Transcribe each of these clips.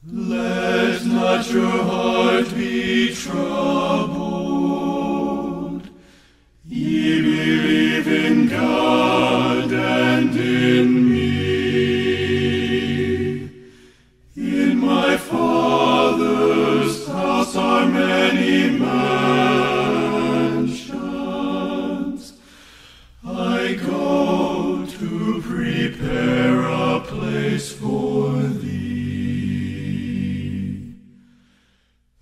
Let not your heart be troubled. Ye believe in God and in me. In my Father's house are many mansions. I go to prepare a place for thee.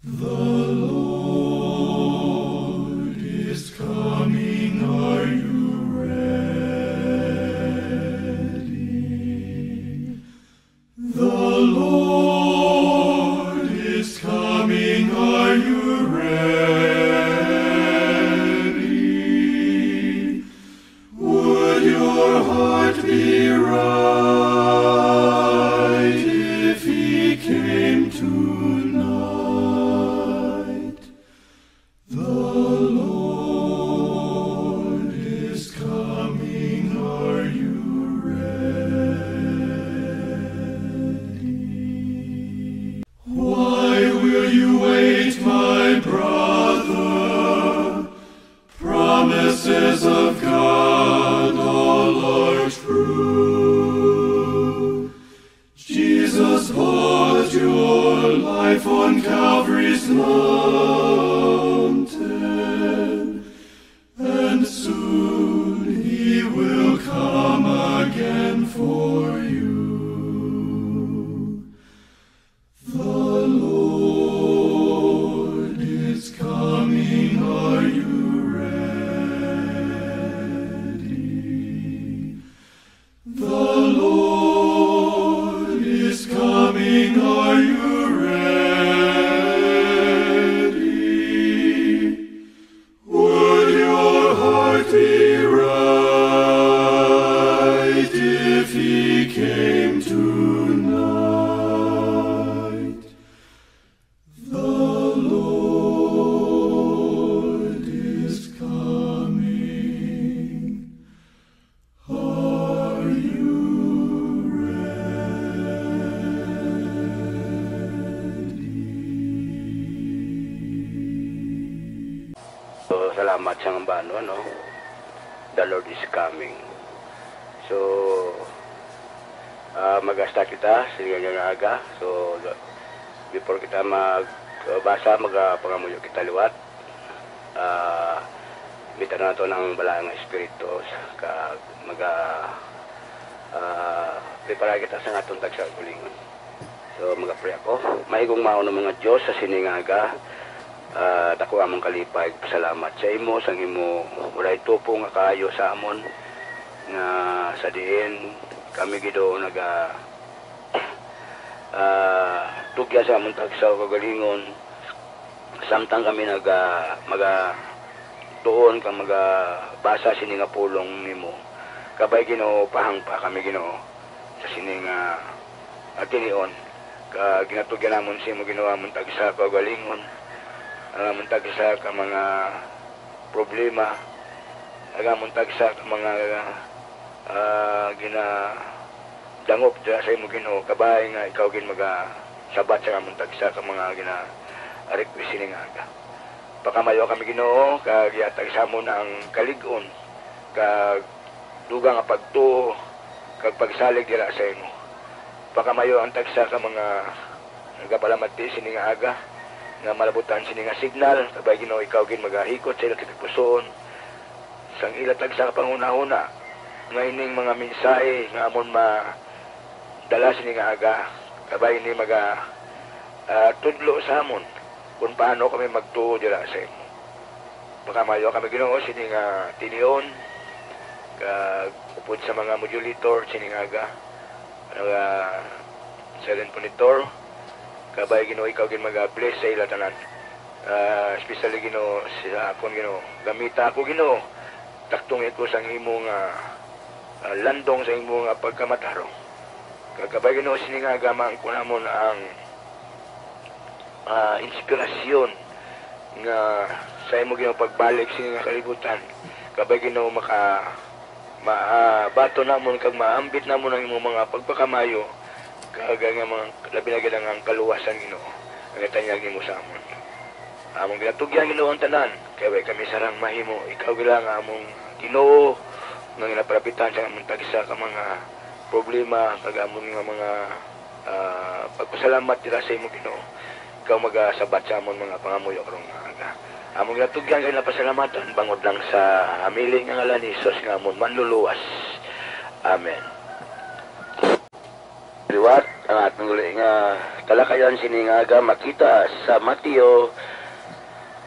The Lord is coming, are you ready? The Lord is coming, are you ready? Would your heart be right if he came tonight? The Lord is coming, are you ready? Why will you wait, my brother? Promises of God all are true. Jesus bought your life on Calvary's mountain, and soon he will come again for you. The Lord is coming, are you ready? The Lord is coming, are you ready? Would your heart be right if he came tonight? The Lord is coming. Are you ready? So, salamat sa ngambano, no? The Lord is coming. So, mag-start kita sa nga aga. So, before kita magbasa, magpangamuyo kita liwat. Bita na ito ng balang espiritu. Prepara kita sa atong tagsang kulingon. So, mag-pray ako. Maigong mao ng mga Diyos sa siningaga. Dako among kalipay, pasalamat sa imo, sang imo walay tupo nga kaayo sa amon nga sa diin kami gido naga tugya sa among tagsaw kagalingon samtang kami maga tuon ka maga basa sini nga pulong nimo kabay Ginoo pahang pa kami Ginoo sa sini nga atinion ka ginatugyan namon si mo Ginoo among tagsaw kagalingon muntagsa ka mga problema, muntagsa ka mga ginadangop sa imo Ginoo kabay nga ikaw gin sabat sa muntagsa ka mga request ni nga. Pakamayo kami Ginoo kag yatag sa mo ang kalig-on kag dugang nga pagtuo kag pagsalig dira sa imo. Pakamayo ang tagsa ka mga nagapalamati sini nga aga nga malabutan sini nga signal kabay Ginoo ikaw gin magahikot sa ilang kitagpusoon sang ilatag sa panguna-una nga ining mga mensahe nga amon dala sini nga aga kabay ini tudlo sa amon kung paano kami magtuo dira sa imo. Pakamayo kami Ginoo sini nga tinion kag upod sa mga modulator sini nga aga silent monitor kabay Ginoo ikaw gin mag-bless sa ila tanan. Especially Ginoo sa akon Ginoo gamita ako Ginoo taktong ko sang imong landong sa imong pagkamatarong. Kabay Ginoo sini nga gamang ko namon ang inspirasyon nga sa imo Ginoo pagbalik sini nga kalibutan kabay Ginoo bato namon kag maambit namon ang imong mga pagpakamayo kaga nga mga labi na gid ang kaluwasan Ginoo ang itanyagi mo sa amon. Among ginatugyan Ginoo ang tanan kay way kami sarang mahimo ikaw gila nga among Ginoo nga ginaprapitan sa among tagsa ka mga problema kag among nga mga pagpasalamat dira sa imo Ginoo. Ikaw magasabat sa amon mga pangamuyo karong aga. Among ginatugyan kay napasalamatan bangod lang sa amili nga ngalan ni Jesus nga amon manluluwas. Amen. Liwat ang atong nga talakayan siningaga makita sa Mateo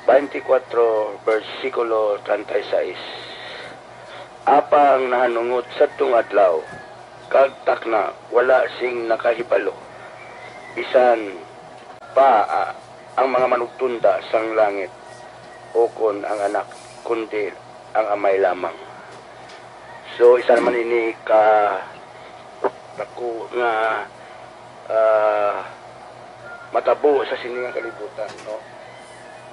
24 versikulo 36. Apang nahanungot sa adlaw kag takna wala sing nakahibalo. Bisan pa ang mga manugtunda sang langit ukon ang anak kundi ang amay lamang. So isa naman ini ka naku nga matabo sa siningang kalibutan, no?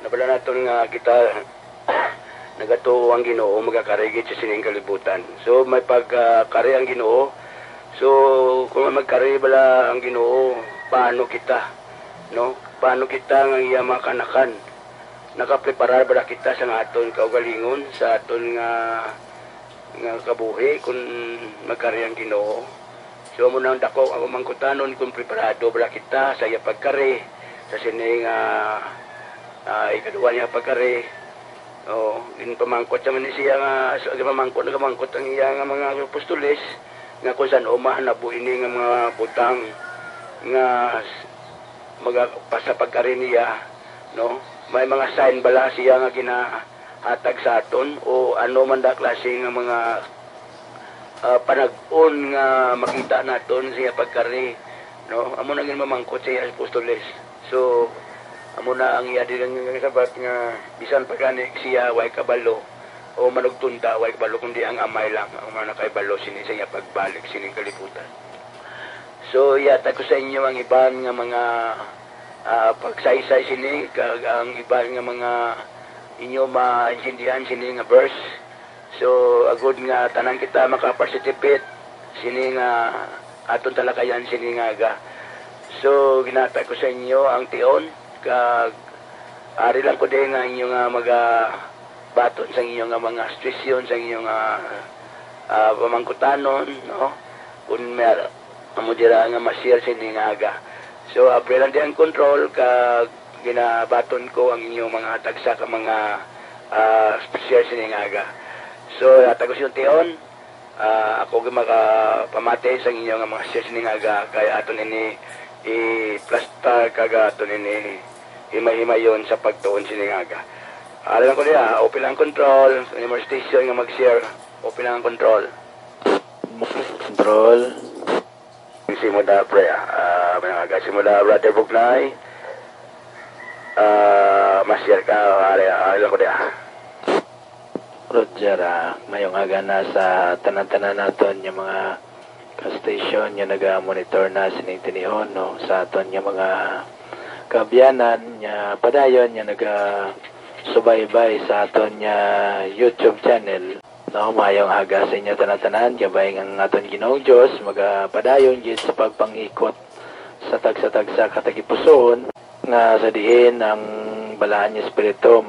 Nabala naton nga kita nagato ang Ginoo magakarigit sa siningang kalibutan. So may pagkari ang Ginoo. So kung magkari bala ang Ginoo, paano kita, no? Paano kita nga iya makanakan? Nakapreparar bala kita sa aton kaugalingon, sa aton nga kabuhi kung magkari ang Ginoo. So mo nang dako ang mangkutanon kung preparado bala kita sa iya pagkari sa sining ikaduwa niya pagkari. In pamangkot sa man siya nga pamangkot ang iya nga mga apostoles nga kung saan mahanap ini nga mga butang nga magpasa pagkari niya, no? May mga sign bala siya nga ginahatag sa aton o ano man da klase nga mga panag-on nga makita naton siya pagkari, no? Amo na gin mamangkot siya apostoles. So amo na ang iya dilang nga sabat nga bisan pagani siya way kabalo o manugtunda way kabalo kundi ang amay lang ang mga nakaibalo sini siya pagbalik sining kalibutan. So yata ko sa inyo ang iban nga mga pagsaysay sini kag ang iban nga mga inyo maintindihan sini nga verse. So agud nga tanan kita makaparticipate sini nga aton talakayan sini nga aga. So ginata ko sa inyo ang tion kag ari lang ko din nga inyo nga baton sa inyo nga mga situation sa inyo nga pamangkutanon, no? Kung may amo dira nga ma-share sini nga aga. So apre lang di ang control kag ginabaton ko ang inyo mga tagsa ka mga share sini nga aga. So atagos yung tion ako makapamatay sa inyo nga mga share sini nga aga kaya aton ini i-plastar kaga aton ini himay-himayon sa pagtuon sini nga aga. Alam ko niya, open lang control, any more station nga mag-share, open lang control. Control. Simula pre, simula Brother Bugnay. Ma-share ka, alam ko niya. Roger, mayong aga na sa tanan-tanan naton yung mga ka-station yung nag-monitor na sinintinihon, no? Sa aton yung mga kabyanan, yung padayon yung nag-subaybay sa aton yung YouTube channel. No, mayong aga sa inyo tanan-tanan, gabay ng aton Ginoong Diyos, magpadayon yun sa pagpangikot sa tagsa-tagsa katagipusoon, nga sa diin ang balaan niya espiritu,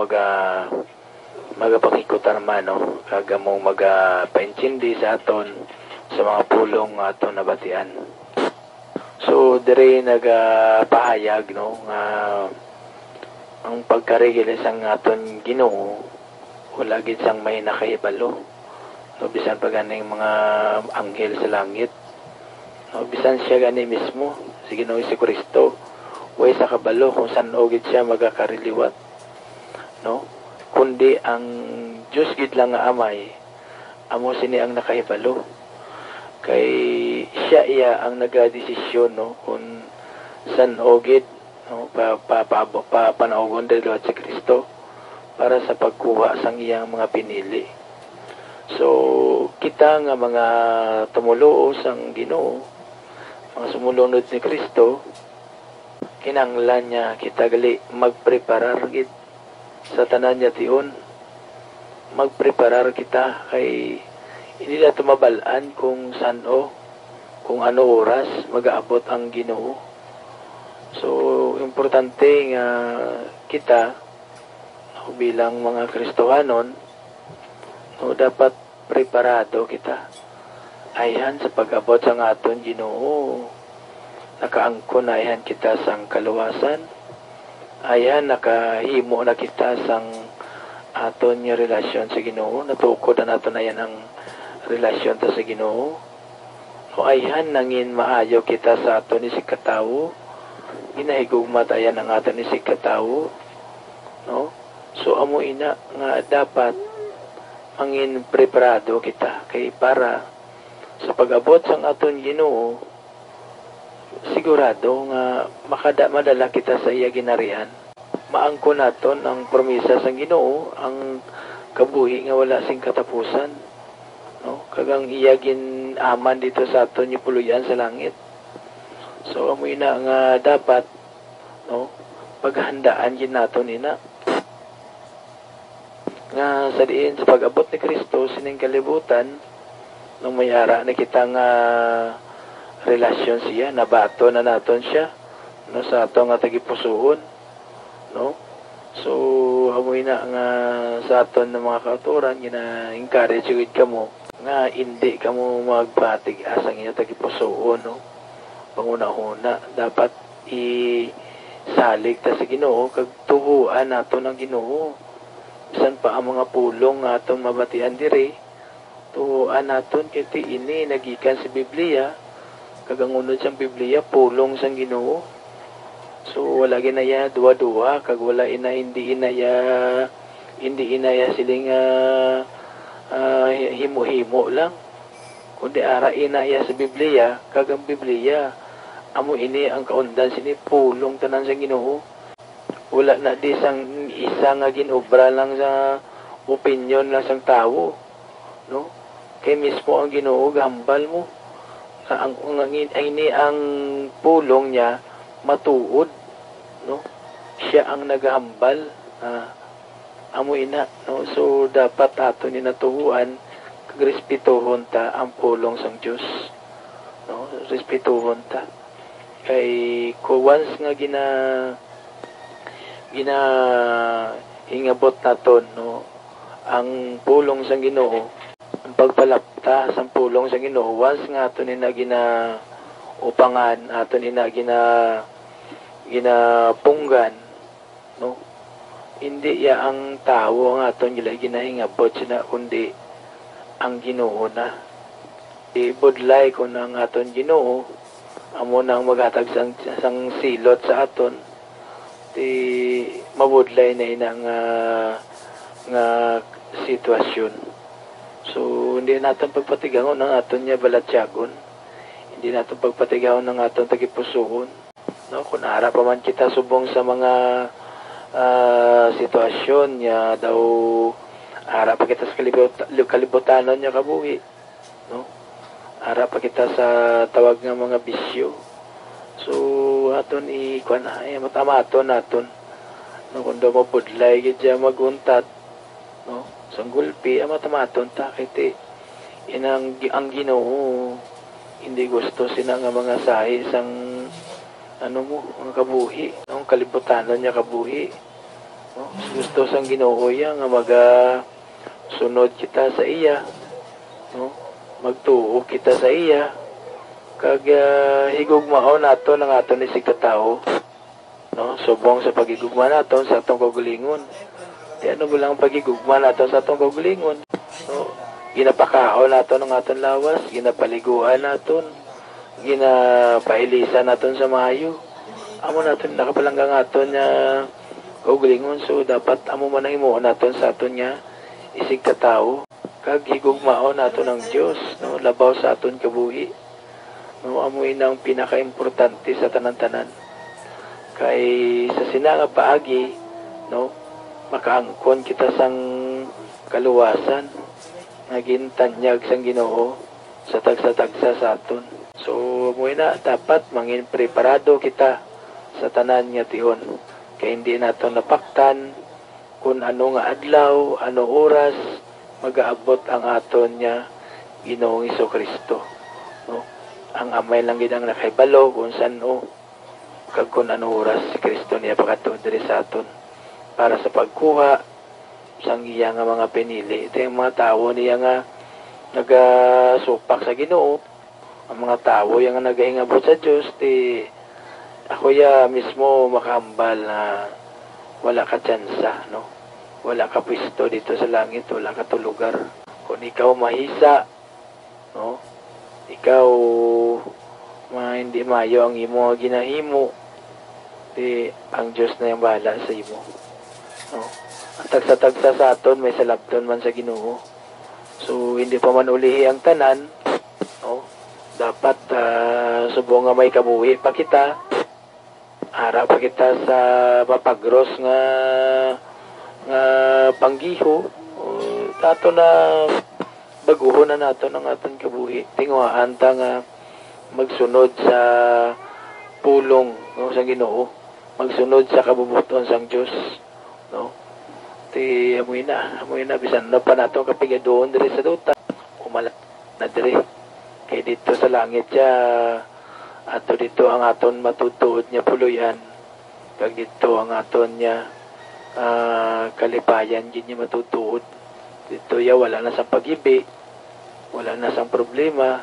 magapangikutan naman, no? Kaga mong magpaintindi sa aton sa mga pulong aton nabatian. So, dire nagpahayag, no? Ang pagkarigil isang aton Ginoo, wala gid sang may nakahibalo. No, bisan pa ganing mga anghel sa langit. No, bisan siya gani mismo, si Ginoong si Kristo, way sa kabalo kung saan ogid siya magakariliwat. No? Kundi ang Diyos gid lang nga amay, amo sini ang nakahibalo. Kay siya iya ang nagadesisyon, no, kung saan ogid, no, panaugon dito si Kristo para sa pagkuha sang iyang mga pinili. So kita nga mga tumuluo sang Ginoo, mga sumulunod ni Kristo, kinanglan niya kita gali magpreparar gid sa tanan niya tion. Magpreparar kita kay hindi na tumabalaan kung kung ano oras mag-aabot ang Ginoo. So importante nga kita bilang mga Kristohanon dapat preparado kita. Ayan sa pag-abot sa aton Ginoo. Nakaangkon na ayan kita sang kaluwasan. Ayan nakahimo na kita sang aton nga relasyon sa Ginoo. Natukod na naton ayan ang relasyon ta sa Ginoo. O ayan nangin maayo kita sa aton ni si katawo. Ginahigugmat ayan ang aton ni si katawo. No? So amo ina nga dapat mangin preparado kita kay para sa pag-abot sang aton Ginoo sigurado nga madala kita sa iya ginarihan. Maangkon naton ang promesa sang Ginoo, ang kabuhi nga wala sing katapusan, no? Kagang iya ginaman dito sa aton yung puluyan sa langit. So amoy na nga dapat, no, paghandaan gin naton ina nga sa diin sa pag-abot ni Kristo sining kalibutan nung mayara na kita nga relasyon siya, nabato na naton siya, no, sa ato nga tagipusoon, no? So amoy na nga sa aton ng mga kauturan gina-encourage gid kamo nga hindi kamo magpatig asang inyo tagipusoon, no? Panguna-una dapat isalig ta sa Ginoo kag tuhuan naton ang Ginoo. Bisan pa ang mga pulong nga atong mabatian diri, tuhuan naton kay ti ini nagikan sa Biblia. Kagangunod sang Biblia pulong sang Ginoo. So wala ginaya duwa-duwa kag wala hindi inaya siling himo-himo lang. Kundi ara inaya sa Biblia, kag ang Biblia amo ini ang kaundan sini pulong tanan sang Ginoo. Wala na di sang isa nga ginobra lang sa opinion lang sang tawo, no? Kay mismo ang Ginoo gambal mo ang ini ang pulong niya matuod, no? Siya ang naghambal, amo ina, no? So dapat ato ni natuhuan kag respetuhon ta ang pulong sang Dios, no? Respetuhon ta kay ko once nga hingabot naton, no, ang pulong sang Ginoo, ang pagpalapta sa pulong sang Ginoo once nga aton ina upangan, aton ina ginapunggan, no, hindi ya ang tao ang aton ginahingabot sina kundi ang Ginoo na. Ibudlay ko ng aton Ginoo amo nang maghatag sang silot sa aton mabudlay na ina nga sitwasyon. So hindi natin pagpatigaon ng aton niya balatyagon, hindi natin pagpatigaon ng aton tagipusoon, no? Kung ara pa man kita subong sa mga sitwasyon niya daw ara pa kita sa kalibutanon niya kabuhi, no? Ara pa kita sa tawag nga mga bisyo. So aton ikuan ay matamaton naton, no, kundo mabudlay gid siya maguntat, no, sang gulpi matamaton ta kay ang Ginoo hindi gusto sina nga mga sahi sang ang kabuhi, ang kalibutanon niya kabuhi, no? Gusto sang Ginoo ya nga sunod kita sa iya, no, magtuo kita sa iya kag higugmao naton ang aton ni si katawo, no, subong sa pagigugma naton sa atong kaugalingon. Di ano mo lang pagigugma naton sa atong kaugalingon, no, ginapakaon naton ang aton lawas, ginapaliguan naton, ginapailisan naton sa maayo, amo naton nakapalanggang aton nga kaugalingon. So dapat amo man ang himuon naton sa aton nga isig katawo kag higugmao naton ang Dios, no, labaw sa aton kabuhi. No, amoy nang pinaka-importante sa tanan-tanan. Kay sa sinanga paagi, no, makaangkon kita sang kaluwasan, naging tanyag sang Ginoo sa tagsa-tagsa sa aton. So, amoy na dapat mangin preparado kita sa tanan nga tihon. Kay hindi naton napaktan kung ano nga adlaw, ano oras mag-aabot ang aton nga Ginoong Hesukristo. No? ang amay lang gid ang nakaibalo kung saan kag kung ano oras si Kristo niya pakatod diri sa aton para sa pagkuha sang iya nga mga pinili. Ito yung mga tao niya nga nagasupak sa Ginoo. Ang mga tao yung nga nagahingabot sa Dios ako ya mismo makahambal na wala ka tsansa, no? Wala ka pwesto dito sa langit, wala ka to lugar. Kung ikaw mahisa, no? Ikaw hindi mayo ang imo ginahimo, ang Diyos na yung bahala sa imo. No? Ang tagsa-tagsa sa aton, may salabton man sa Ginoo. So, hindi pa man ulihi ang tanan, no? Dapat subong nga may kabuhi pa kita, harap pa kita sa mapagros nga panggiho, ato na baguhon na nato ng aton kabuhi. Tinguhaan ta nga magsunod sa pulong sa Ginoo, magsunod sa kabubuton sang Dios, no? Amoy na bisan na pa nato kapigadoon diri sa duta umala na diri kay dito sa langit siya ato dito ang aton matutuod niya puluyan kag dito ang aton niya kalipayan gid niya matutuod dito ya wala na sa pag-ibi, wala na sang problema.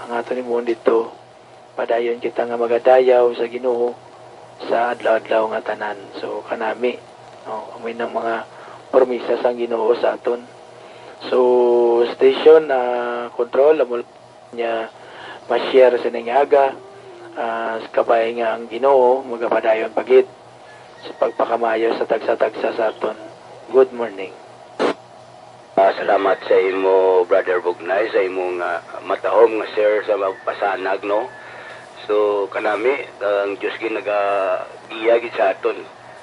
Ang aton imong dito padayon kita nga magadayaw sa Ginoo sa adlaw-adlaw nga tanan. So kanami amoy ng mga promisa sang Ginoo sa aton. So station control amo niya ma-share sa nangaga kabay nga ang Ginoo magapadayon pagid sa pagpakamayo sa tagsa-tagsa sa aton. Good morning. Salamat sa imo, Brother Bugnay, sa imong matahom nga share sa magpasanag, no? So, kanami, ang Diyos ginaga-iya sa aton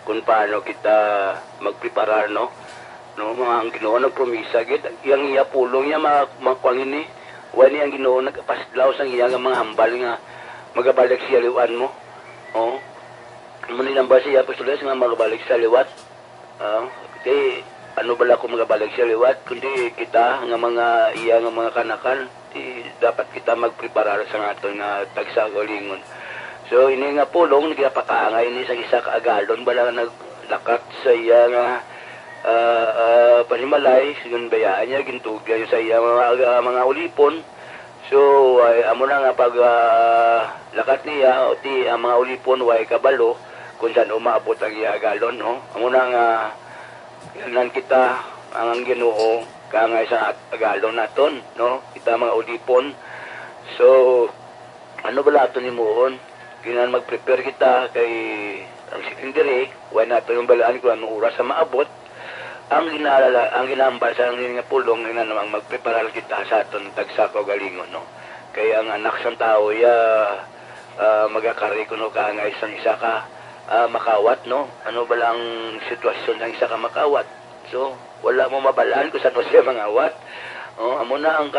kung paano kita magpreparar, no? No, mga ang Ginoo nagpromisa gid, yang iya pulong niya makuangin ni, wani ang Ginoo nagpaslaw sang iya nga mga hambal nga magabalik siya liwan mo. Oh. Muni nang ba siya apostoles nga magabalik sa liwat? Kay ano bala ko magabalik sa liwat kundi kita nga mga iya nga mga kanakan dapat kita magpreparar sa aton nga tagsagalingon. So ini nga pulong nagapakaangay ni sa isa ka agalon bala naglakat sa iya nga panimalay sigun bayaan niya gintugya sa iya mga ulipon. So amo na nga pag lakat niya ti ang mga ulipon way kabalo kung saan umaabot ang iya agalon, no? Amo na nga yan kita ang Ginoo kangay sa agalon naton, no? Kita mga ulipon. So ano bala aton himuon? Kinan mag-prepare kita kay ang secondary, why nato yung balaan kung anong oras sa maabot. Ang ginambal sa nga pulong ina namang magpreparar kita sa aton tagsa galingon, no? Kaya ang anak sang tao magakari kuno kangay sang isa ka makawat, no? Ano ba lang sitwasyon ng isa ka makawat? So, wala mo mabalaan kung saan mo siya mangawat. Amo na ang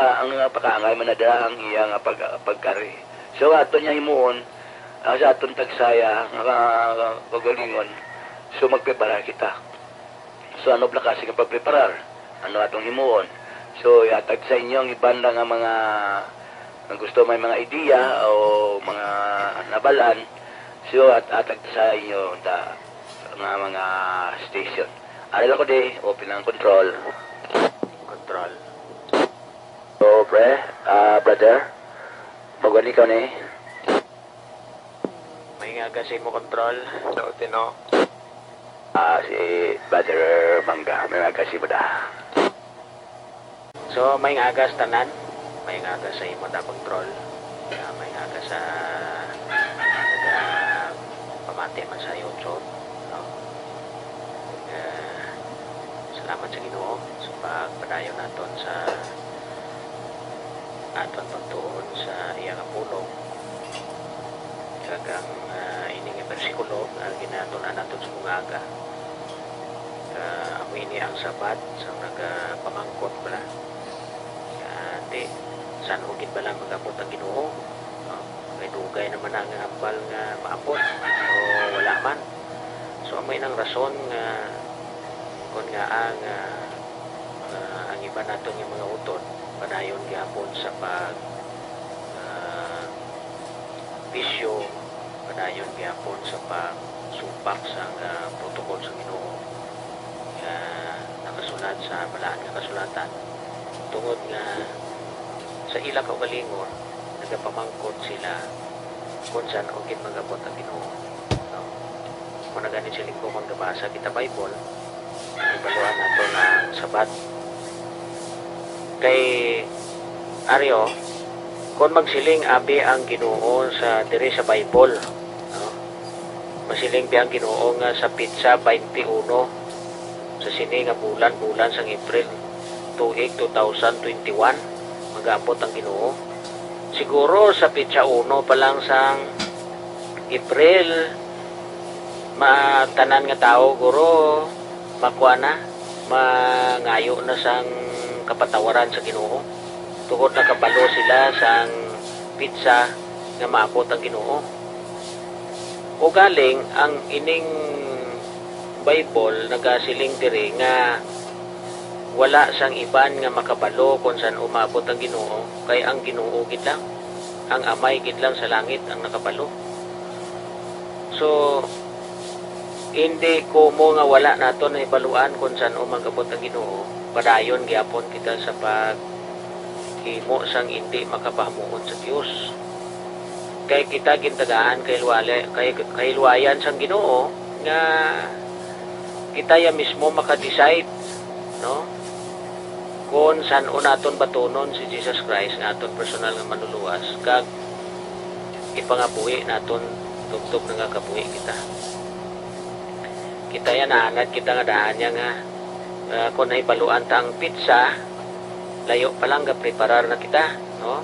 pakaangay manadala ang iya nga pagkari. So, ato niya himuon, sa aton tagsaya, nga pagalingon, so magprepara kita. So, ano ba kasi nga pagpreparar? Ano atong himuon? So, yatag sa inyo ang ibanda nga mga gusto may mga ideya o mga nabalan. So, atag sa inyo mga station. Alala ko open ang control. Control. So, brother, magwani ka ni. May nga kasi mo control. So, tino. Si Brother Mangga, may nga kasi mo da. So, may nga agas tanan. May nga agas sa imo da control. May nga agas sa pamati man sa YouTube, no? Salamat sa Ginoo sa pagpadayon naton sa aton pagtuon sa iyang pulong. Kagang ining bersikulo ginatunan naton sa bungaga. Amo ini ang sabat sang nagapamangkot bala. Di san ugid bala magabot ang Ginoo. May dugay naman ang hambal nga maabot. So wala man. So may nang rason nga kung nga ang iba naton yung mga utod padayon gyapon sa padayon gyapon sa pagsupak sa protokol sa Ginoo nga nakasulat sa balaan nga kasulatan tungod nga sa ila kaugalingon nagapamangkot sila kung saan o magabot ang Ginoo, no? Kung nagani sila ko kung gabasa kita Bible ibaluan nato na sabat kay Aryo kung magsiling abi ang Ginoo sa diri sa Bible, no? Masiling bi ang Ginoo nga sa Pitsa 21 sa sini nga bulan sang April 2021 mag-abot ang Ginoo. Siguro sa Pitsa 1 pa lang sang April matanan nga tao guro makuha na mangayo na sang kapatawaran sa Ginoo. Tungod nakabalo sila sang Pitsa nga maabot ang Ginoo. O galing ang ining Bible nagasiling diri nga wala sang iban nga makabalo kung saan umabot ang Ginoo kay ang Ginoo gid lang, ang Amay gid lang sa langit ang nakabalo. So hindi ko mo nga wala nato na ibaluan kung saan umabot ang Ginoo. Padayon gyapon kita sa himo sang hindi makapahamuon sa Dios. Kay kita gintagaan kay luwayan sang Ginoo nga kita ya mismo maka-decide, no? Kung saan naton batunon si Jesus Christ nga aton personal nga manluluwas kag ipangabuhi naton tugtog nga kabuhi kita. Kita ya naanad kita nga daan niya nga kung naibaluan ta ang Pitsa layo pa lang ga-preparar na kita, no?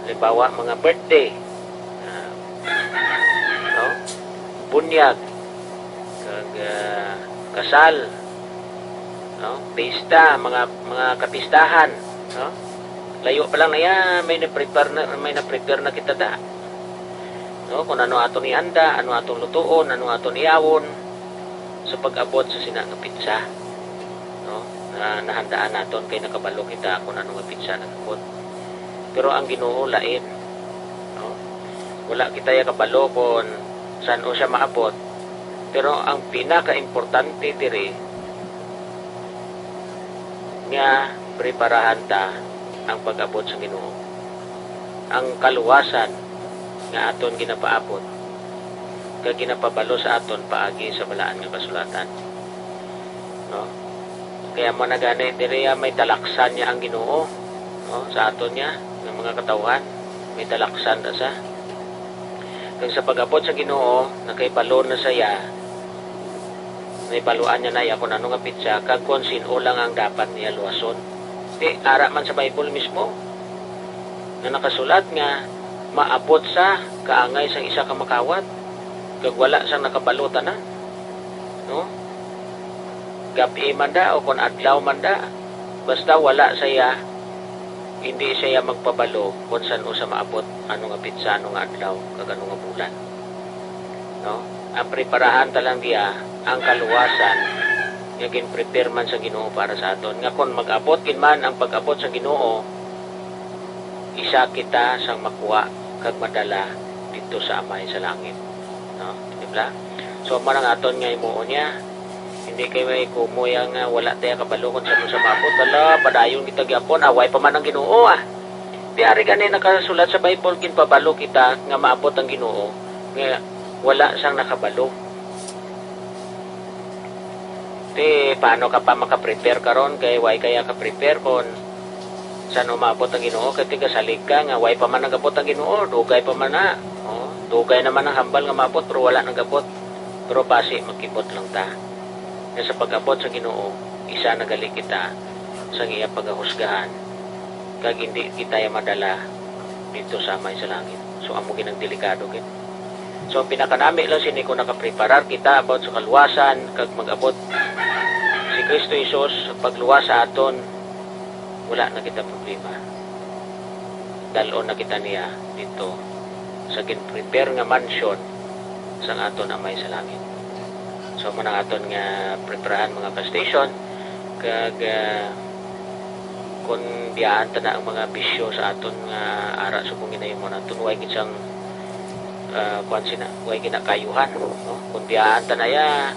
Halimbawa mga birthday, no? Bunyag, kag kasal, no? Pista, mga kapistahan, no? Layo pa lang na yan, may na-prepare na kita da. No? Kung ano aton ihanda, ano aton lutuon, ano aton iawon sa pag-abot sa sinang Pitsa, no? Na nahandaan naton kay nakabalo kita kung ano nga Pitsa nagabot. Pero ang Ginoo lain, no? Wala kita ya kabalo kung saan o siya maabot. Pero ang pinaka-importante diri nga preparahan ta ang pag-abot sa Ginoo. Ang kaluwasan nga aton ginapaabot kag ginapabalo sa aton paagi sa balaan nga kasulatan, no? Kaya mo na gani diri may talaksan niya ang Ginoo, no? Sa aton niya ng mga katawhan may talaksan na sa kag sa pag-abot sa Ginoo nakaibalo na saya naibaluan niya na ya kung ano nga Pitsa kag kung sino lang ang dapat niya luwason. Ara man sa Bible mismo na nakasulat nga maabot sa kaangay sang isa ka makawat kag wala sang nakabalutan na, no? Gabi man da o kung adlaw man da basta wala saya hindi siya magpabalo kung saan o sa maabot ano nga Pitsa, ano nga adlaw kag ano nga bulan, no? Ang preparahan talang diya ang kaluwasan nga gin-prepare man sa Ginoo para sa aton nga kung mag-abot kin man ang pag-abot sa Ginoo isa kita sang makuha kag madala dito sa Amay sa langit, no? Diba? So man ang aton nga himuon niya hindi kay may kumoy nga wala tayo kabalo kung saan sa maabot wala padayon kita gyapon away pa man ang Ginoo di ari gani nakasulat sa Bible kin pabalo kita nga maabot ang Ginoo nga wala sang nakabalo. Paano ka pa maka-prepare karon kay way kaya ka prepare kon saan umabot ang Ginoo kay tiga salig ka nga way pa man nagabot ang Ginoo dugay pa man na, oh, dugay naman ang hambal nga maabot pero wala nagabot pero basi makibot lang ta nga sa pag-abot sa Ginoo isa nagali kita sa iya paghusgahan kag hindi kita ya madala dito sa Amay sa langit. So amo ginang delikado gid. So pinakanami lang sini ko nakapreparar kita about sa kaluwasan kag mag-abot si Kristo Jesus pagluwas sa aton wala na kita problema. Dalon na kita niya dito sa gin-prepare nga mansion sa aton Amay sa langit. So mo na aton nga preparahan mga ka-station kag kung biyaan ta na ang mga bisyo sa aton nga ara sa kung ginahimo naton way gitsang kuan sina way kinakayuhan, no? Kung biyaan ta na ya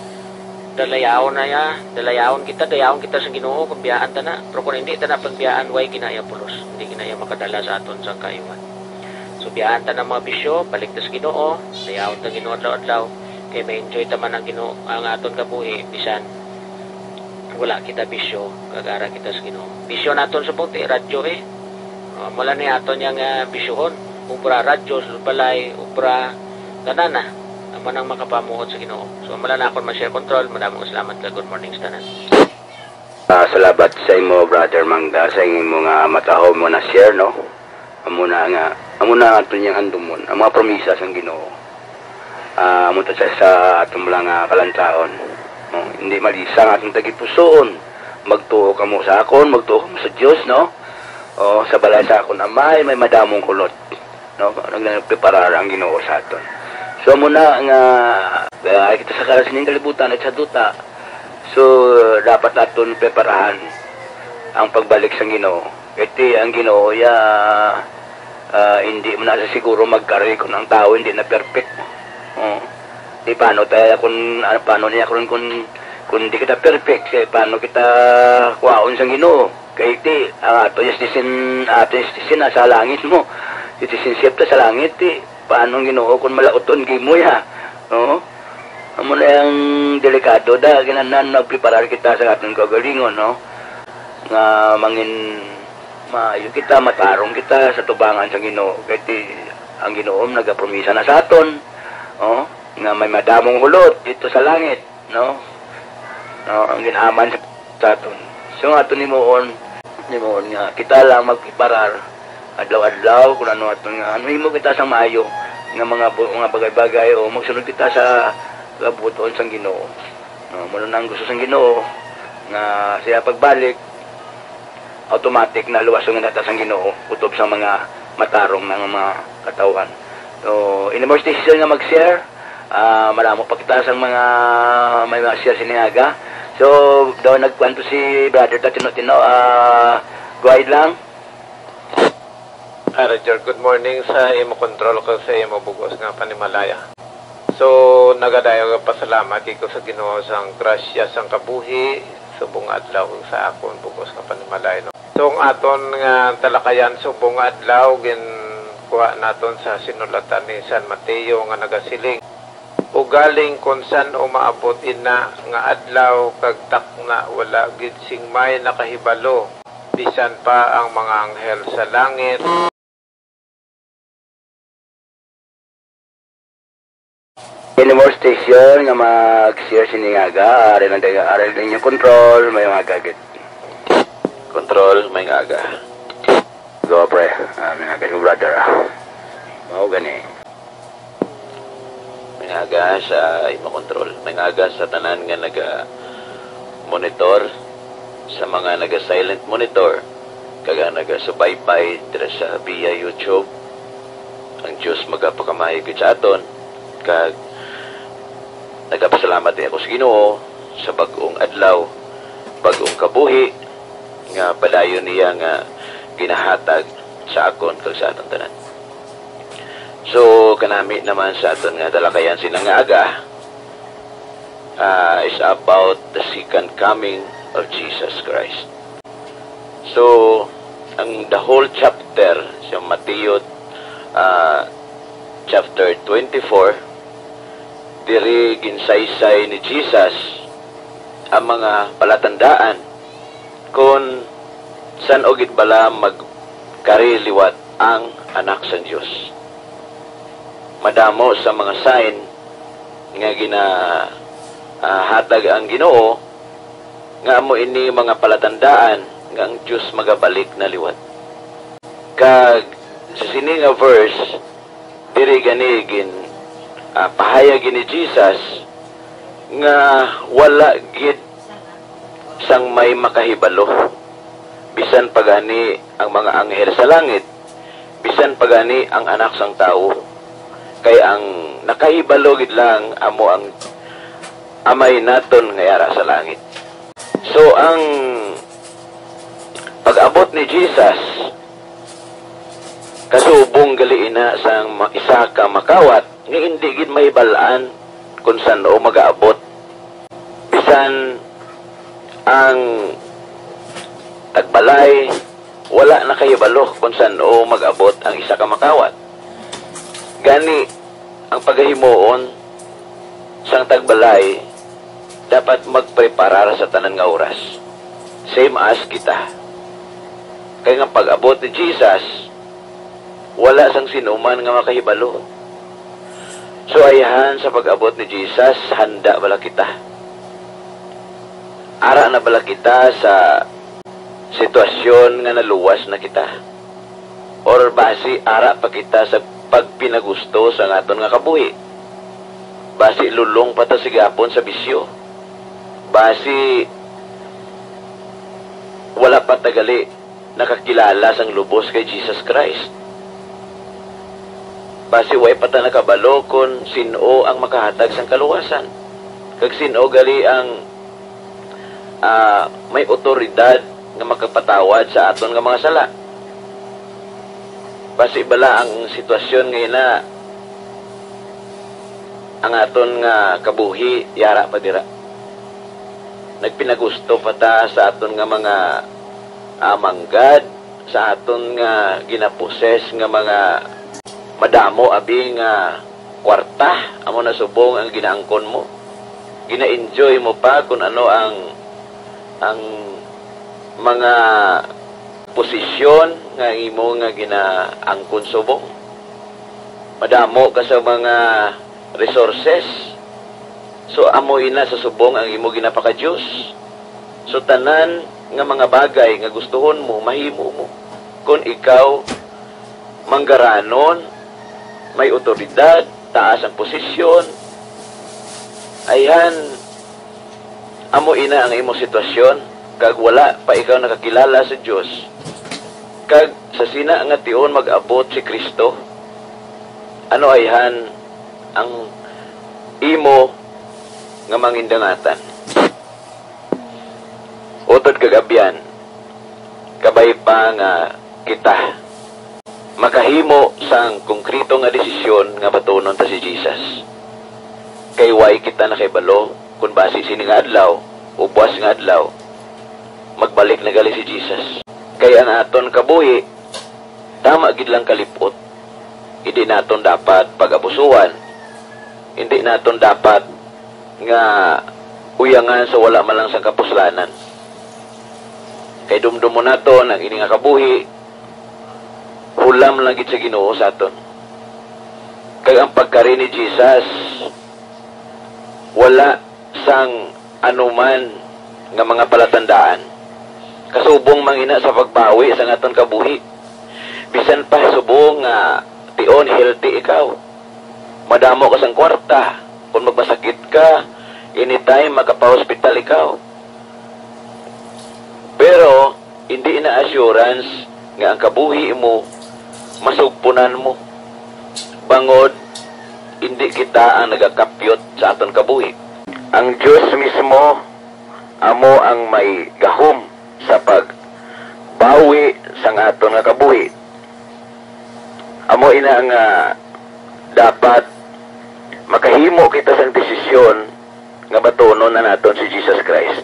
dalayawon kita sa Ginoo kung biyaan ta na, pero kung hindi ta na pagbiyaan way kinaya pulos, hindi kinaya makadala sa aton sa kayuhan. So biyaan ta ng mga bisyo, balik ta sa Ginoo, dayawon ta Ginoo adlaw-adlaw, kay may enjoy ta man ang Ginoo ang aton kabuhi bisan wala kita bisyo, kagara kita sa Ginoo. Bisyo naton sa puti radyo mula ni aton yang bisyohon, ubra radyo, balay, ubra ganana naman ang makapamuhot sa Ginoo. So mula na akong ma-share control. Maraming salamat ka. Good morning sa tanan. Salamat sa imo, Brother Mangga, sa imo nga mataho mo na share, no? Amuna nga aton yang andumon, ang mga promisa sa Ginoo. Amo ta sa atong lang kalantaon. No? Hindi malisa nga atong tagipusoon. Magtuo ka mo sa akon, magtuo ka mo sa Dios, no? O sa balay sa akon amay, may madamong kulot, no? Nagpreparar ang Ginoo sa aton. So muna nga kita sa karasining kalibutan at sa duta. So dapat naton preparahan ang pagbalik sa Ginoo. Iti ang Ginoo hindi mo na siguro magkari kung ang tao hindi na perfect. Di paano tayo paano niya kung di kita perfect, paano kita kuwaon sa Ginoo? Kaya iti ang ato justisin sa langit mo. Justisin siyempre sa langit paano Ginoo kung malauton gimo ya, no? Amo na yung delikado da ginanan nagpreparar kita sa atong kagalingon, no? Nga mangin maayo kita matarong kita sa tubangan sa Ginoo. Kaya ang Ginoo nagapromisa na sa aton, no? Nga may madamong hulot dito sa langit, no? No, ang ginaman sa aton. So aton nimuon nga kita lang magpreparar adlaw-adlaw kung ano aton nga himo kita sa maayo nga mga bagay-bagay o magsunod kita sa kabuton sang Ginoo. No, muna nang gusto sang Ginoo nga siya pagbalik automatic na luwason nga nata sang Ginoo kutob sa mga matarong ng mga katawan. So in more station nga mag-share, maramo pa kita sang mga may share siniaga. So daw nagkwento si Brother Tatino, go ahead lang. Roger, good morning sa imo control ko sa imo bugos nga panimalaya. So nagadayo ka pasalamat ko sa Ginoo sang grasya sang kabuhi subong adlaw sa akon bugos nga panimalaya. No? So ang aton nga talakayan subong adlaw gin kuha naton sa sinulatan ni San Mateo nga nagasiling ugaling kung san umaabot ina nga adlaw kag takna wala gid sing may nakahibalo bisan pa ang mga anghel sa langit. In more station nga mag-share siniaga, aral din yung control, may mga gagit. Control, may ngaga. Go pre, may ngaga yung brother. Mau gani. May ngaga sa imo control. May ngaga sa tanan nga naga-monitor, sa mga naga-silent monitor, kaga naga-subaybay dira sa via YouTube. Ang Diyos magapakamahig sa aton, kag nagapasalamat din ako sa Ginoo sa bag-ong adlaw, bag-ong kabuhi nga padayon niya nga ginahatag sa akon kag sa aton tanan. So kanami naman sa aton nga talakayan silang nga aga is about the second coming of Jesus Christ. So ang the whole chapter sa Mateo chapter 24 diri ginsaysay ni Jesus ang mga palatandaan kung san og gid bala magkariliwat ang anak sa Dios. Madamo sa mga sign nga hatag ang Ginoo nga amo ini mga palatandaan nga ang Dios magabalik na liwat. Kag sa sini nga verse diri gani pahayag ni Jesus nga wala gid sang may makahibalo bisan pagani ang mga anghel sa langit, bisan pagani ang anak sang tao, kay ang nakahibalo gid lang amo ang amay naton nga yara sa langit. So ang pag-abot ni Jesus kasubong gali ina sang isa ka makawat nga hindi gid mahibalaan kung saan o mag-aabot. Bisan ang tagbalay, wala na kahibalo kung saan o mag-abot ang isa ka makawat. Gani, ang paghimuon sang tagbalay, dapat magpreparar sa tanan nga oras. Same as kita. Kaya nga pag-abot ni Jesus, wala sang sinuman nga makahibalo. So ayahan sa pag-abot ni Jesus, handa bala kita. Ara na bala kita sa sitwasyon nga naluwas na kita. Or basi ara pa kita sa pagpinagusto sa ngaton nga kabuhi. Basi lulong pa ta sigapon sa bisyo. Basi wala pa tagali nakakilala sang lubos kay Jesus Christ. Basi way pa ta nakabalo kung sino ang makahatag sang kaluwasan. Kag sino gali ang may otoridad nga makapatawad sa aton nga mga sala. Basi bala ang sitwasyon ngayon na ang aton nga kabuhi yara pa dira. Nagpinagusto pa ta sa aton nga mga manggad, sa aton nga ginaposes nga mga madamo abi nga kwarta, amo na subong ang ginaangkon mo. Gina-enjoy mo pa kung ano ang mga posisyon nga imo nga ginaangkon subong. Madamo ka sa mga resources. So amo ina sa subong ang imo ginapaka-Dios. So tanan nga mga bagay nga gustuhon mo, mahimo mo. Kung ikaw manggaranon, may otoridad, taas ang posisyon, ayan, amo ina ang imo sitwasyon, kag wala pa ikaw nakakilala sa Dios, kag sa sina nga tion mag-abot si Kristo, ano ayhan ang imo nga mangindangatan. Utod kagabyan, kabay pa nga kita makahimo sang konkreto nga desisyon nga batunon ta si Jesus. Kay way kita nakibalo kung base sini nga adlaw o buwas nga adlaw magbalik na gali si Jesus. Kay ang aton kabuhi tama gid lang kalipot. Hindi naton dapat pag-abusuhan. Hindi naton dapat nga uyangan sa wala man lang sang kapuslanan. Kay dumdumo naton ang ini nga kabuhi hulam lang gid sa Ginoo sa aton. Kay ang pagkari ni Jesus wala sang anuman nga mga palatandaan. Kasubong mangina sa pagbawi sa aton kabuhi. Bisan pa subong nga tion healthy ikaw. Madamo ka sang kwarta. Kung magbasakit ka, anytime makapa-hospital ikaw. Pero hindi na assurance nga ang kabuhi mo masugpunan mo. Bangod hindi kita ang nagakapyot sa aton kabuhi. Ang Diyos mismo amo ang may gahom sa pagbawi sa aton nga kabuhi. Amo ina nga dapat makahimo kita sa desisyon nga batunon na naton si Jesus Christ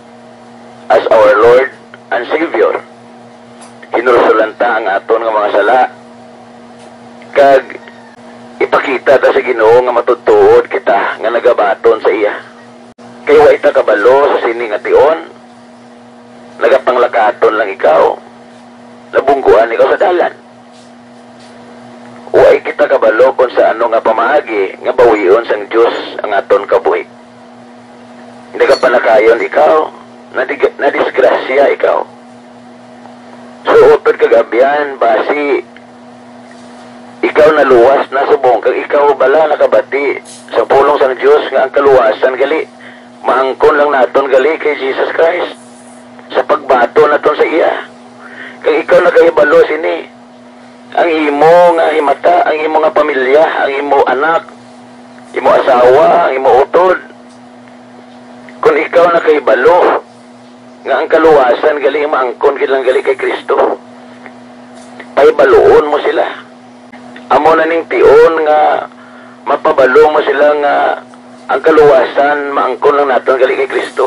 as our Lord and Savior. Hinulsulanta ang aton nga mga sala kag ipakita ta sa Ginoo nga matudtuod kita nga nagabaton sa iya. Kay wa ita kabalo sa sini nga tion, nagapanglakaton lang ikaw, nabungguan ikaw sa dalan. Wa kita kabalo kung sa ano nga pamaagi nga bawion sang Dios ang aton kabuhi. Hindi ka panakayon ikaw, nadisgrasya ikaw. So utod kagabian basi ikaw naluwas na subong kag ikaw bala nakabati sa pulong sang Dios nga ang kaluwasan gali maangkon lang naton gali kay Jesus Christ sa pagbato naton sa iya. Kag ikaw nagahibalo sini ang imo nga himata, ang imo nga pamilya, ang imo anak, imo asawa, ang imo utod. Kung ikaw nakahibalo nga ang kaluwasan gali maangkon gid lang gali kay Kristo, pahibaluon mo sila. Amo na ning tion nga mapabalo mo sila nga ang kaluwasan maangkon lang naton gali kay Kristo.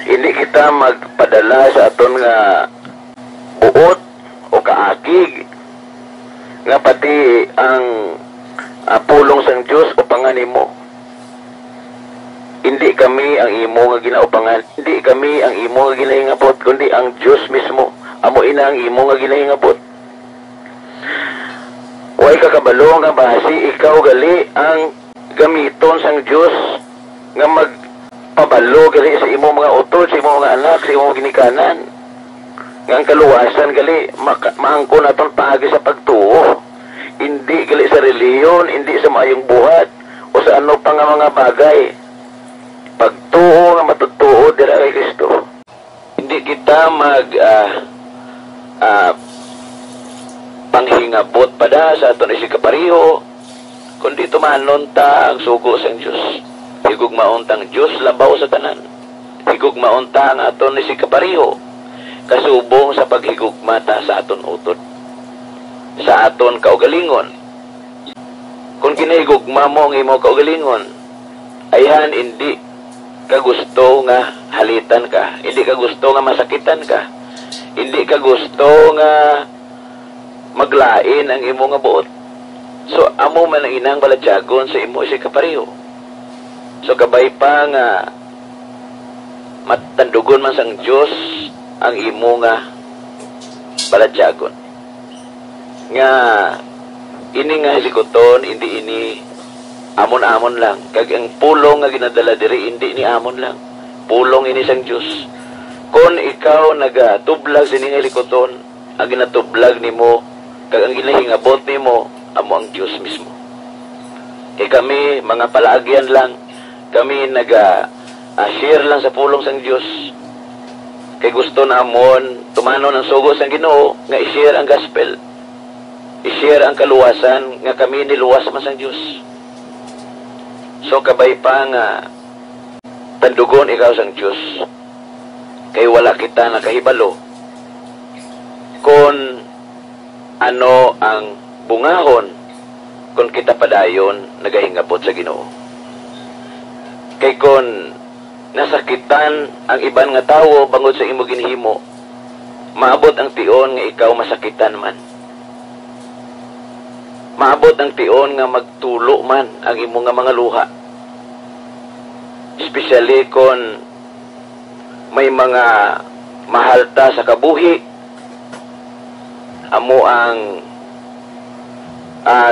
Hindi kita magpadala sa aton nga buot o kaakig nga pati ang pulong sang Dios o panganimo. Hindi kami ang imo nga ginaupangan, hindi kami ang imo nga ginahingabot, kundi ang Dios mismo. Amo ina ang imo nga ginahingabot. Way kakabalo nga basi ikaw gali ang gamiton sang Dios nga magpabalo gali sa imo mga utod, sa imo mga anak, sa imo mga ginikanan. Nga ang kaluwasan gali maangkon naton paagi sa pagtuo. Hindi gali sa reliyon, hindi sa maayong buhat o sa ano pa nga mga bagay. Pagtuo nga matutuo dira kay Kristo. Hindi kita panghingabot pada sa aton isikapariho, kundi tumanon ta ang sugo sa Dios. Higugmaon tang Dios labaw sa tanan. Higugmaon ta ang aton isikapariho kasubong sa paghigugma ta sa aton utod, sa aton kaugalingon. Kung kinahigugma mo ang imo kaugalingon, ayan hindi ka gusto nga halitan ka, hindi ka gusto nga masakitan ka, hindi ka gusto nga maglain ang imo nga buot. So amo man ang inang baladyagon sa imo si kapariho. So kabay pa nga matandugon man sang Dios ang imo nga baladyagon. Nga ini nga hisiguton, hindi ini amon-amon lang. Kag ang pulong nga ginadala diri hindi ni amon lang. Pulong ini sang Dios. Kung ikaw nagatublag sini nga likoton, ang ginatublag nimo kag ang ginahingabot nimo amo ang Dios mismo. Kay kami mga palaagyan lang, kami share lang sa pulong sang Dios. Kay gusto namon tumanon ang sugo sang Ginoo nga i-share ang gospel. I-share ang kaluwasan nga kami niluwas man sang Dios. So kabay pa nga tandugon ikaw sang Dios. Kay wala kita nakahibalo kung ano ang bungahon kung kita padayon nagahingabot sa Ginoo. Kay kung nasakitan ang iban nga tawo bangod sa imo ginhimo, maabot ang tion nga ikaw masakitan man. Maabot ang tion nga magtulo man ang imo nga mga luha. Especially kung may mga mahalta sa kabuhi, amo ang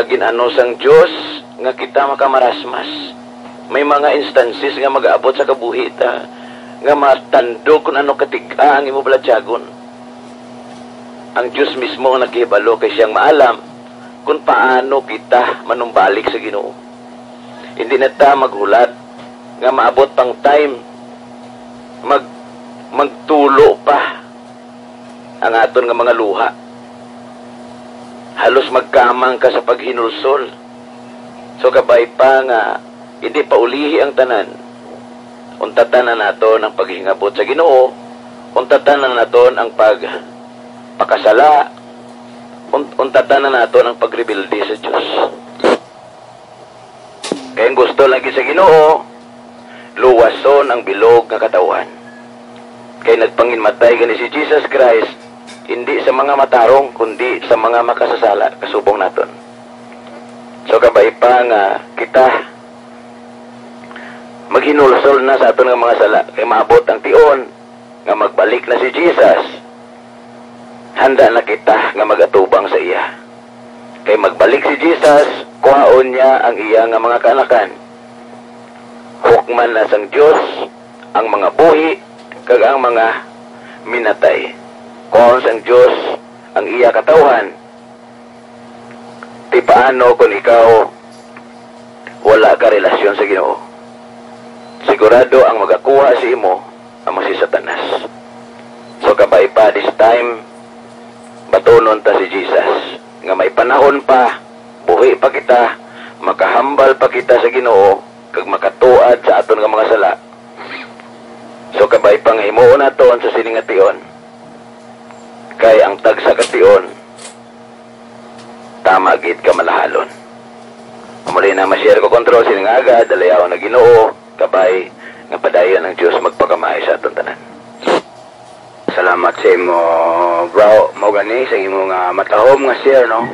ginano sang Dios nga kita makamarasmas. May mga instances nga mag-aabot sa kabuhi ta nga matandog kung ano katiga ang imo baladyagon. Ang Dios mismo ang naghibalo kay siyang maalam kung paano kita manumbalik sa Ginoo. Hindi na ta maghulat nga maabot pang time magtulo pa ang aton nga mga luha. Halos magkamang ka sa paghinulsol. So kabay pa nga hindi pa ulihi ang tanan. Untatan na naton ang paghingabot sa Ginoo. Untatan na naton ang pagpakasala. Untatan na naton ang pagrebelde sa Dios. Kaya gusto lagi sa Ginoo, luwason ang bilog nga katawan. Kaya nagpanginmatay gani si Jesus Christ, hindi sa mga matarong, kundi sa mga makasasala, kasubong naton. So kabay pa nga kita maghinulsol na sa aton nga mga sala, kay maabot ang tion nga magbalik na si Jesus. Handa na kita nga magatubang sa iya. Kay magbalik si Jesus, kuhaon niya ang iya nga mga kaanakan. Hukman na sang Dios ang mga buhi kag ang mga minatay. Kuhaon sang Dios ang iya katawhan. Ti paano kung ikaw wala ka relasyon sa Ginoo? Sigurado ang magakuha si imo amo si Satanas. So kabay pa this time batunon ta si Jesus nga may panahon pa, buhi pa kita, makahambal pa kita sa Ginoo kag makatuad sa aton nga mga sala. So kabay pang himuon naton sa sining nga tion. Kay ang tagsa ka tion tama gid ka malahalon. Muli na ma-share ko control sini nga agad, dalayaw na Ginoo, kabay, nga padayon ang Diyos magpakamay sa atong tanan. Salamat sa imo, bro, mo gani, sa imo nga matahom nga share, no?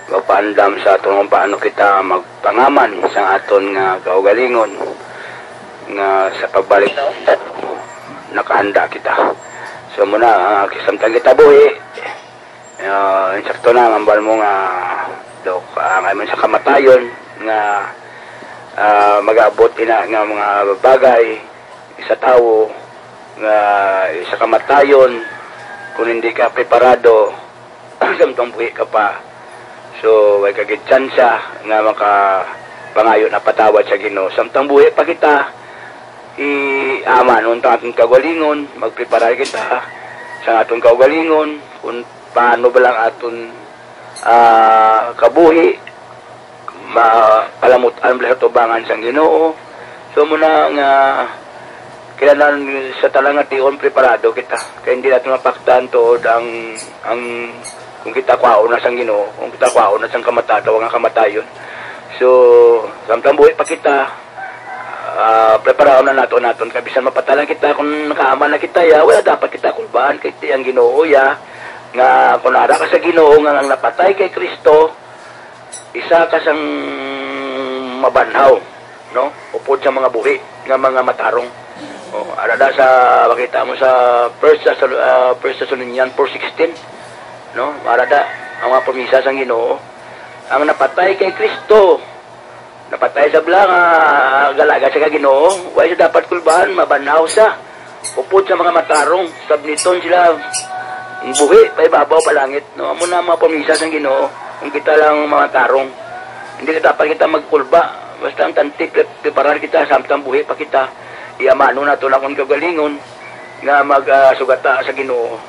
Magpaandam sa atong paano kita magpangaman sa aton nga kaugalingon nga sa pagbalik nakahanda kita. So muna, kisamtang kita buhi, insakto na, ngambal mo nga ngayon sa kamatayon nga mag-abot ina nga mga bagay sa tao nga sa kamatayon kung hindi ka preparado samtang buhi ka pa, so way kagid tsansa nga makapangayo na patawad sa Ginoo samtang buhi pa kita i-aman untang atong kaugalingon, magprepara kita sa atong kaugalingon kung paano ba lang aton kabuhi palamutan sa tubangan sa Ginoo. So muna nga kailangan sa talang ation preparado kita kaya hindi natin mapaktan to ang kung kita kwao na sa Ginoo, kung kita kwao na sa kamatataw nga kamatayon. So samtang buhi pa kita preparaw na naton kabisan mapatalan kita kung nakaaman na kita ya, wala dapat kita kulbaan kay ang Ginoo ya nga kung nara ka sa Ginoo nga ang napatay kay Kristo, isa ka sang mabanhaw, no? Upod sa mga buhi nga mga matarong. O arada sa makita mo sa First Thessalonians 4:16, no? Arada ang mga promesa sang Ginoo, ang napatay kay Kristo, napatay sa blang galaga sa Ginoo, way sa dapat kulbahan, mabanhaw sa upod sa mga matarong, sabniton sila buhi, paibabaw pa langit, no? Amo na mga pamisa sa Ginoo, kung kita lang mga tarong, hindi ka dapat kita magkulba, basta ang tantip, preparar kita, samtang buhi pa kita, iamano na ito na kung kagalingon, nga magsugata sa Ginoo,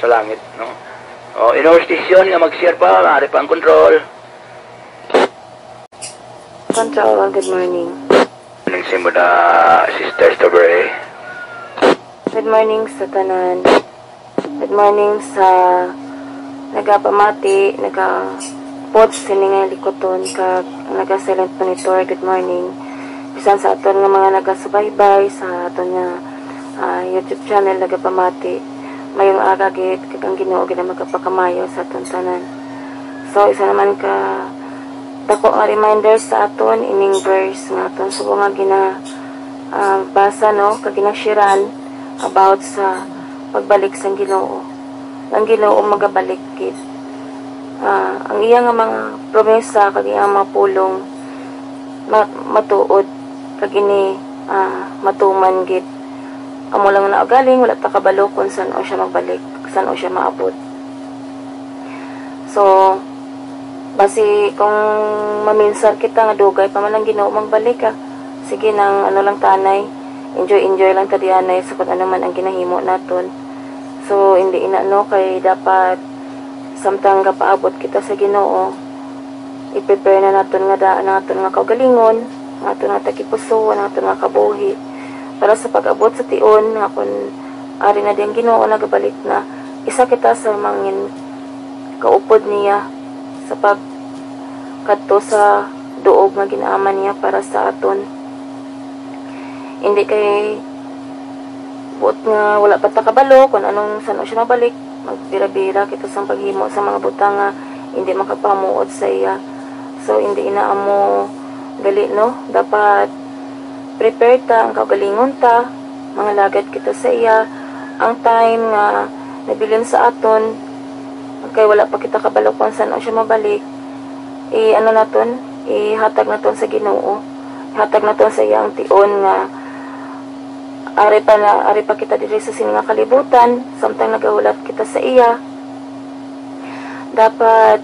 sa langit, no? O, in our station, nga mag-share pa, maaari pa ang control. Control, good morning. Nagsin mo na, Sister Strawberry. Good morning sa tanan. Good morning sa nagapamati, nagapod sining likoton, kag naga-silent monitor. Good morning. Bisan sa aton nga mga nagasubaybay sa aton nga YouTube channel, nagapamati. Mayong agagit, kag ang Ginoo gina magapakamayo sa aton tanan. So, isa naman ka dako nga reminder sa aton ining verse nga aton subong nga gina basa, no, kag ginashiran about sa pagbalik sa Ginoo. Ang Ginoo magabalik gid. Ang iya nga mga promesa kag iya mga pulong matuod kag ini matuman gid. Amo lang na galing wala ta kabalo kung saan o siya magbalik, saan o siya maabot. So basi kung maminsar kita nga dugay pa man ang Ginoo magbalik sige nang ano lang tanay, enjoy lang tadianay sa kung ano man ang ginahimo naton. So hindi ina no kay dapat samtang kapaabot kita sa Ginoo, i-prepare na naton nga daan naton nga kaugalingon, naton nga takipuso, naton nga kabuhi para sa pag-abot sa tion nga kun ari na diyang Ginoo nagabalik na, isa kita sa mangin kaupod niya sa pagkadto sa duog nga ginaaman niya para sa aton. Hindi kay buot nga wala pa ta kabalo kung anong saan siya mabalik, magbira-bira kita sa paghimo sa mga butang nga hindi makapamuot sa iya. So hindi inaamo gali, no? Dapat prepare ta ang kaugalingon ta, mga lagad kita sa iya, ang time nga nabilin sa aton kay wala pa kita kabalo kung saan siya mabalik, ano naton, ihatag naton sa Ginoo, ihatag naton sa iyang tion nga ari pa kita diri sa sininga kalibutan samtang nagahulat kita sa iya. Dapat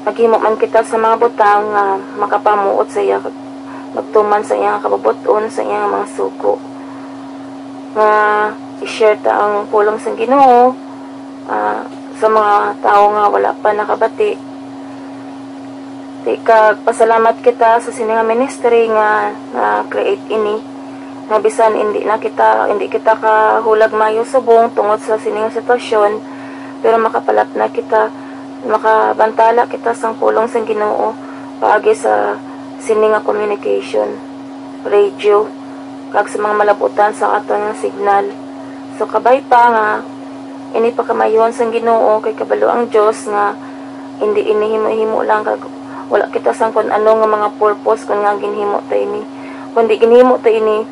maghimo man kita sa mga butang nga makapamuot sa iya, magtuman sa iyang kababuton, sa iyang mga suko nga i-share ta ang pulong sa Ginoo sa mga tao nga wala pa nakabati. Kag pasalamat kita sa sininga ministry nga na-create ini, na bisan hindi kita kahulag mayo subong tungod sa sininga sitwasyon, pero makapalat na kita, makabantala kita sang pulong sa Ginoo, paagi sa sininga communication, radio, kag sa mga malabutan sa aton nga signal. So kabay pa nga ini pa kamayon sang Ginoo kay kabalo ang Dios nga hindi inihimo-himo lang kag wala kita sang kun ano nga mga purpose kun nga ginhimo ta ini, kundi ginhimo ta ini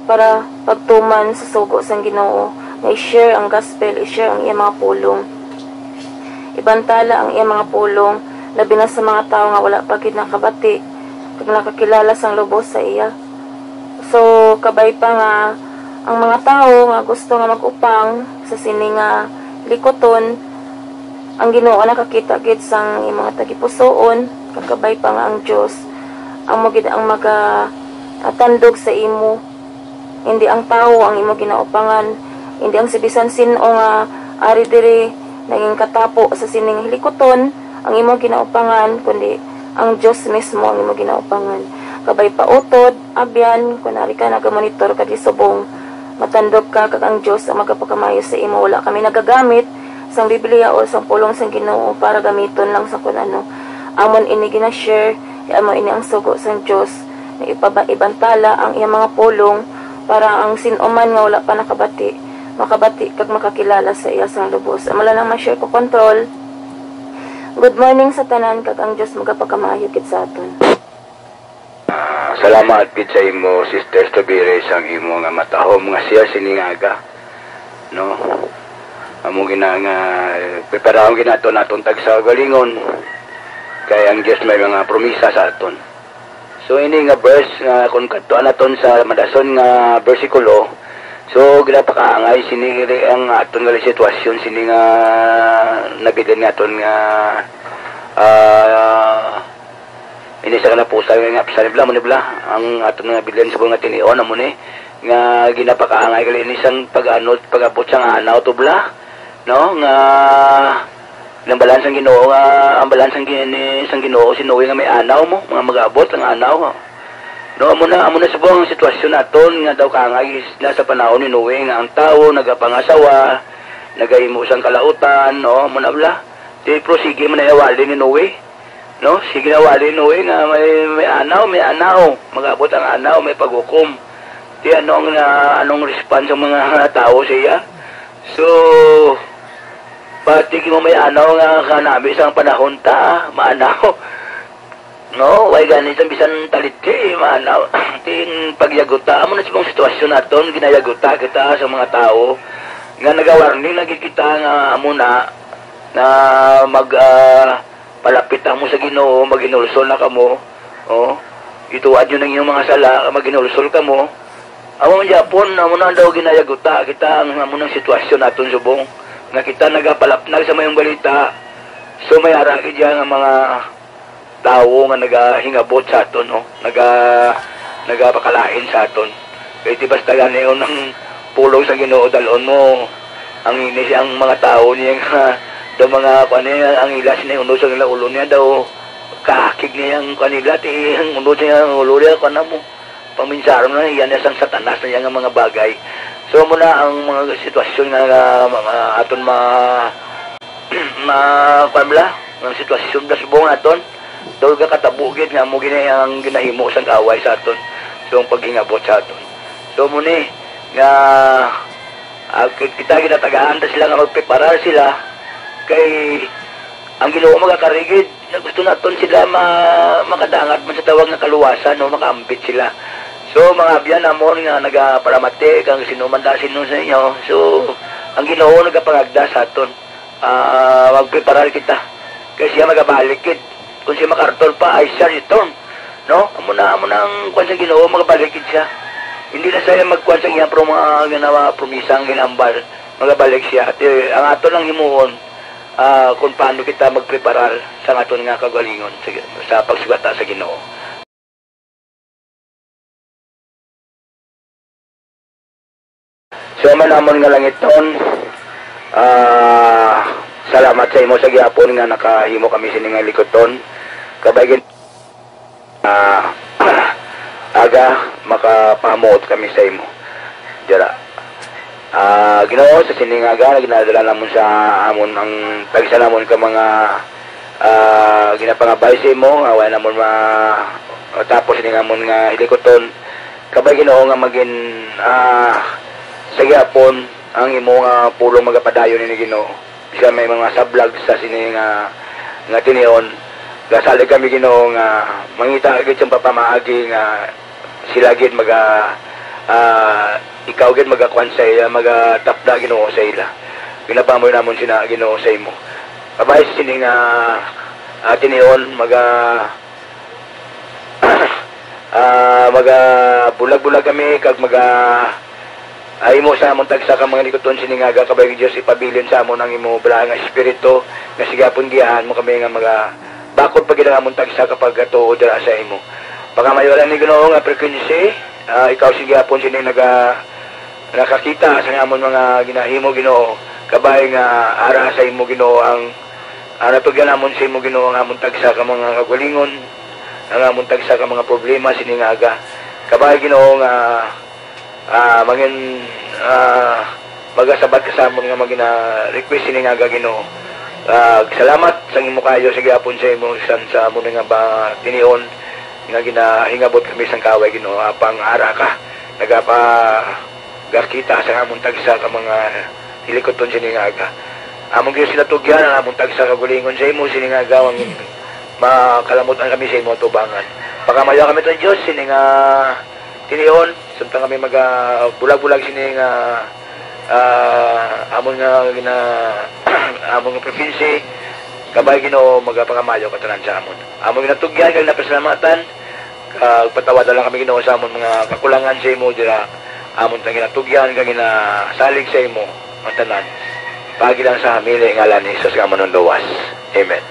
para pagtuman sa sugo sang Ginoo nga i-share ang gospel, i-share ang iyang mga pulong, ibantala ang iyang mga pulong labi na sa mga tao nga wala pa gid nakabati kag nakakilala sang lubos sa iya. So kabay pa nga ang mga tao nga gusto nga mag-upang sa sini nga likoton, ang Ginoo nakakita gid sang mga tagipusoon, kakabay pa nga ang Dios ang mo gid ang magatandog sa imo, hindi ang tao ang imo ginaupangan, hindi ang sibisan sino nga ari diri naging katapo sa sining likoton ang imo ginaupangan, kundi ang Dios mismo ang imo ginaupangan. Kabay pa utod abyan kunari ka nagamonitor ka di subong matandog ka kag ang Dios ang magapakamayo sa imo. Wala kami nagagamit sang Biblia o sang pulong sang Ginoo para gamiton lang sa kun ano. Amon ini gina-share, amon ini ang sugo sang Dios na ibantala ang iyang mga pulong para ang sinuman nga wala pa nakabati makabati kag makakilala sa iya sang lubos. Amala lang ma-share ko control. Good morning sa tanan kag ang Dios magapakamayo gid sa aton. Salamat gid sa imo Sister Tabire sang imo nga matahom nga siya siningaga, no? Amo gina nga preparahon ginato naton tag sa galingon kay ang Dios may mga promisa sa aton. So ini nga verse nga kun kadto naton sa madason nga bersikulo, so ginapakaangay sini ang aton nga sitwasyon sini nga nabigyan naton nga ini sa kana pusa nga sa nibla mo nibla ang aton nga bilen sa mga tinion amo ni nga ginapakaangay gali ni sang pag-anod pag-abot sa anaw to bla, no, nga ng balansang Ginoo nga ang balansang Ginoo sinuwi nga may anaw mo mga mag-abot ang anaw, no. Amo na subong ang sitwasyon naton nga daw kaangay nasa panahon ni Noe nga ang tao nagapangasawa nagahimo sang kalautan, no, mo na bla di prosige man nawali ni Noe, no, sige na wali Noe nga may anaw, mag-abot ang anaw, may paghukom. Di anong response ng mga tao siya. So, pati mo may anaw nga kanabi sa panahon ta, maanaw. No, way ganit ang bisan taliti, maanaw. Tin pagyaguta, amo na sibong sitwasyon naton, ginayaguta kita sa mga tao nga nagawarning nagkikita nga amo na palapit mo sa Ginoo, maginulsol na kamo, oh, ituad yun ang iyong mga sala, maginulsol ka mo. Amo man Japon, amo na daw ginayaguta kita ang amo ng sitwasyon naton subong nga kita nagapalapnag sa mayong balita. So may araki diyan nga mga tao nga nagahingabot sa aton, no, nagapakalain sa aton. Kay di basta ganayon ng pulong sa Ginoo dalon mo ang inis ang mga tao niya nga daw mga kanila ang ilas na uno sa nila ulo niya daw kakig niya ang kanila ti ang uno niya ang ulo niya kana mo paminsaron na yan sang satanas na yan nga mga bagay. So muna ang mga sitwasyon nga mga aton pamla ang sitwasyon da subong aton daw ga katabugid nga mo ang ginahimo sang away sa aton, so ang paghingabot sa aton. So muna nga kita ginatagaan ta sila nga magpreparar sila kay ang Ginoo magakarigid na gusto naton sila makadangat man sa tawag nga kaluwasan, no, makaambit sila. So mga abyan namon nga nagaparamate kang sinumandasin nun sa inyo, so ang Ginoo nagapangagda sa aton, magpreparar kita kay siya magabalik kid kung siya makarton pa ay siya return, no. Amo na ang kwan sa Ginoo magabalik kid siya, hindi na saya magkwan sa iya pro mga ginawa promisang ginambal magabalik siya. At ang aton lang himuon kung paano kita magpreparar sa aton nga kagalingon sa pagsugata sa Ginoo. So manamon nga lang iton, salamat sa imo sa gihapon nga nakahimo kami sining nga likoton. Kabaygin aga makapahamuot kami sa imo. Dira. Ginoo sa siningaga ginadala namon sa amon ang tagsa namon ka mga ginapangabay sa imo nga wala namon tapos ini nga mon nga hilikoton kabay Ginoo nga magin sa gyapon ang imo nga pulong magapadayon ni Ginoo siya may mga sablag sa sini nga tinion gasalig kami Ginoo nga mangita gid siyang papamaagi nga sila gid ikaw gid magakuan sa ila magatapda Ginoo sa ila ginapamoy namon sina Ginoo sa imo kabay sini nga tinion bulag-bulag kami kag ay mo sa amon tagsa ka mga likoton siningaga kabay Dios ipabilin sa amon ang imo bala nga espiritu nga sigapon giyahan mo kami nga bakod pag amon tagsa kapag tuo dira sa imo pagamayolan ni Ginoo nga frequency ikaw sigapon sini nakakita sa amon mga ginahimo Ginoo kabay nga ara sa imo Ginoo ang natugyan amon sa imo Ginoo ang amon tagsa ka mga kagalingon ang amon tagsa ka mga problema siningaga kabay Ginoo nga magasabat ka sa amon nga magina request siningaga Ginoo salamat sa imo kayo sa gyapon sa imo sa amon nga ba tinion nga ginahingabot kami sang kaway Ginoo apang ara ka gakita sa amon tagsa ka mga hilikoton siningaga amon gyud sila tugyan ang amon tagsa ka gulingon sa imo siningaga ang makalamutan kami sa imo tubangan pagamayo kami to Dios sininga tinion samtang kami bulag-bulag sini nga amon nga amon nga province kabay Ginoo magapangamayo katanan sa amon ginatugyan kag napasalamatan kag patawad lang kami Ginoo sa amon mga kakulangan sa imo dira amon tang ginatugyan kag ginasalig sa imo ang tanan pagi lang sa hamili ngalan ni Jesus nga manunduwas amen.